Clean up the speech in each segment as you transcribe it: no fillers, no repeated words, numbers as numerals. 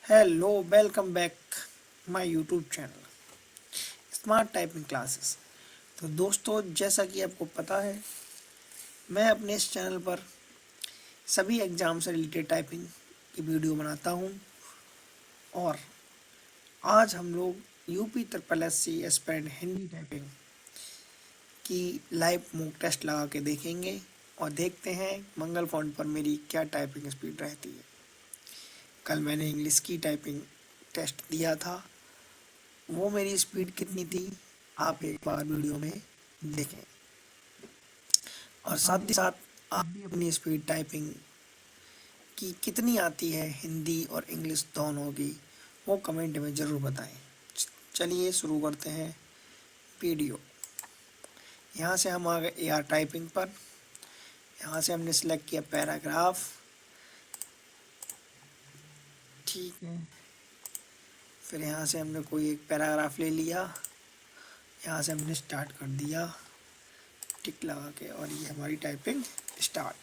Hello, welcome back my YouTube channel smart typing classes. तो दोस्तों, जैसा कि आपको पता है, मैं अपने इस चैनल पर सभी एग्ज़ाम से रिलेटेड टाइपिंग की वीडियो बनाता हूं। और आज हम लोग UP triple S C aspirant Hindi typing की लाइव मॉक टेस्ट लगा के देखेंगे और देखते हैं मंगल फॉन्ट पर मेरी क्या टाइपिंग स्पीड रहती है। कल मैंने इंग्लिश की टाइपिंग टेस्ट दिया था, वो मेरी स्पीड कितनी थी आप एक बार वीडियो में देखें। और साथ ही साथ आप भी अपनी स्पीड टाइपिंग की कितनी आती है हिंदी और इंग्लिश दोनों की, वो कमेंट में ज़रूर बताएं। चलिए शुरू करते हैं वीडियो। यहाँ से हम आ गए AR टाइपिंग पर। यहाँ से हमने सेलेक्ट किया पैराग्राफ। ठीक है, फिर यहाँ से हमने कोई एक पैराग्राफ ले लिया। यहाँ से हमने स्टार्ट कर दिया टिक लगा के, और ये हमारी टाइपिंग स्टार्ट।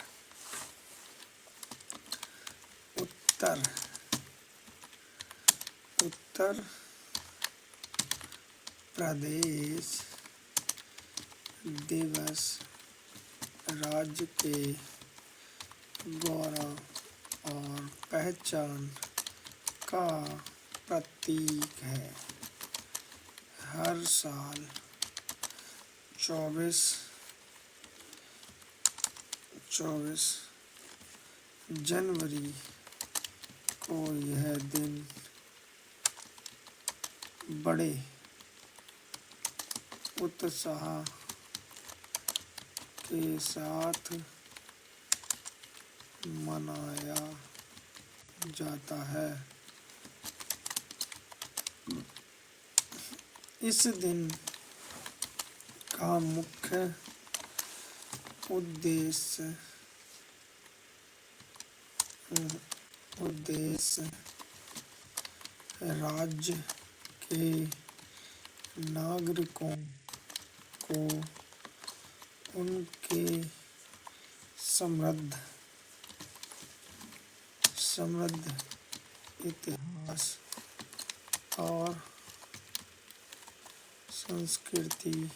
उत्तर उत्तर प्रदेश दिवस राज्य के गौरव और पहचान का प्रतीक है। हर साल 24 जनवरी को यह दिन बड़े उत्साह के साथ मनाया जाता है। इस दिन का मुख्य उद्देश्य राज्य के नागरिकों को उनके समृद्ध इतिहास और संस्कृति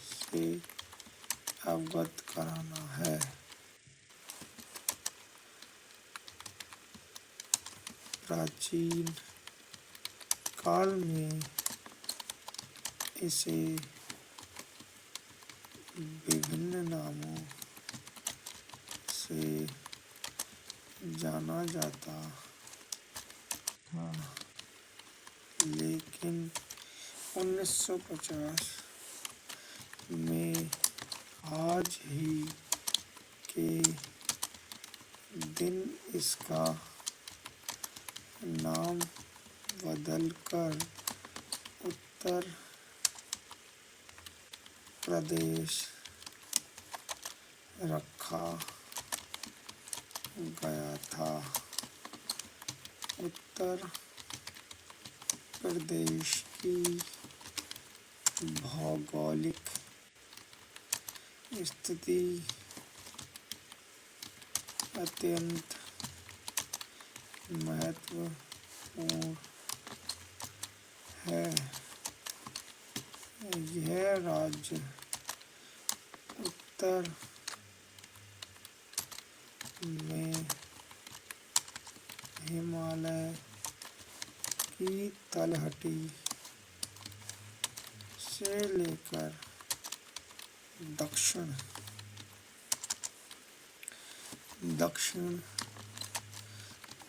से अवगत कराना है। प्राचीन काल में इसे विभिन्न नामों से जाना जाता था, लेकिन 1950 में आज ही के दिन इसका नाम बदलकर उत्तर प्रदेश रखा गया था। उत्तर प्रदेश की भौगोलिक स्थिति अत्यंत महत्वपूर्ण है। यह राज्य उत्तर में हिमालय की तलहटी से लेकर दक्षिण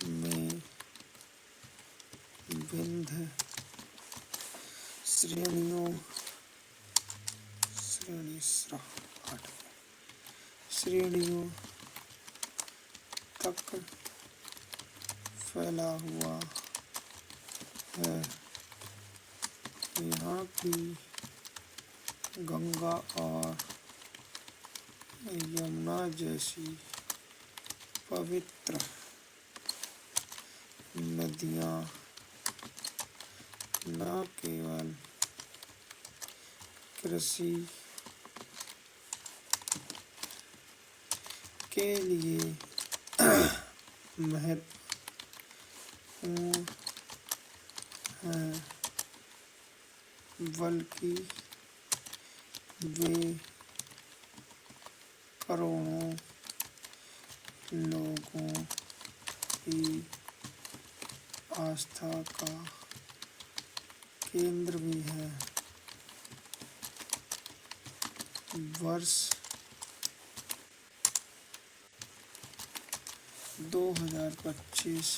में विंध्य श्रेणियों तक फैला हुआ है। यहाँ की गंगा और यमुना जैसी पवित्र नदियाँ न केवल कृषि के लिए महत्व पूर्ण है, बल्कि वे करोड़ों लोगों की आस्था का केंद्र भी है। वर्ष 2025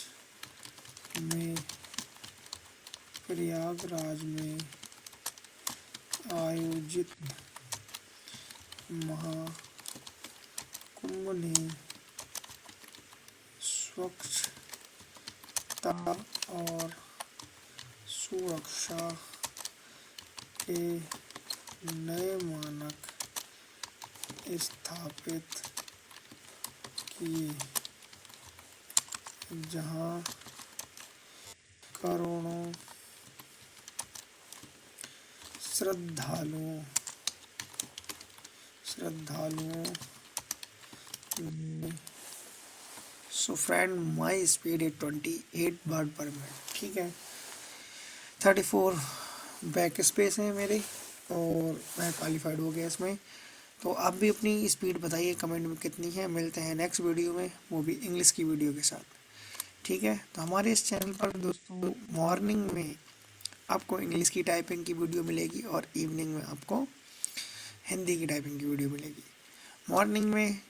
में प्रयागराज में आयोजित महाकुंभ ने स्वच्छता और सुरक्षा के नए मानक स्थापित किए, जहां करोड़ों श्रद्धालुओं ने सो फ्रेंड माई स्पीड है 28 वर्ड पर मिनट, ठीक है। 34 बैक स्पेस है मेरे और मैं क्वालिफाइड हो गया इसमें। तो आप भी अपनी स्पीड बताइए कमेंट में कितनी है। मिलते हैं नेक्स्ट वीडियो में, वो भी इंग्लिश की वीडियो के साथ, ठीक है। तो हमारे इस चैनल पर दोस्तों मॉर्निंग में आपको इंग्लिश की टाइपिंग की वीडियो मिलेगी और इवनिंग में आपको हिंदी की टाइपिंग की वीडियो मिलेगी। मॉर्निंग में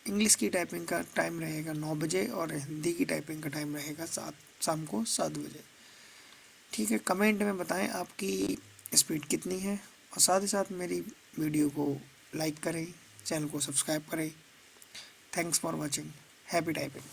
इंग्लिश की टाइपिंग का टाइम रहेगा 9 बजे और हिंदी की टाइपिंग का टाइम रहेगा शाम को 7 बजे, ठीक है। कमेंट में बताएं आपकी स्पीड कितनी है और साथ ही साथ मेरी वीडियो को लाइक करें, चैनल को सब्सक्राइब करें। Thanks for watching, happy typing.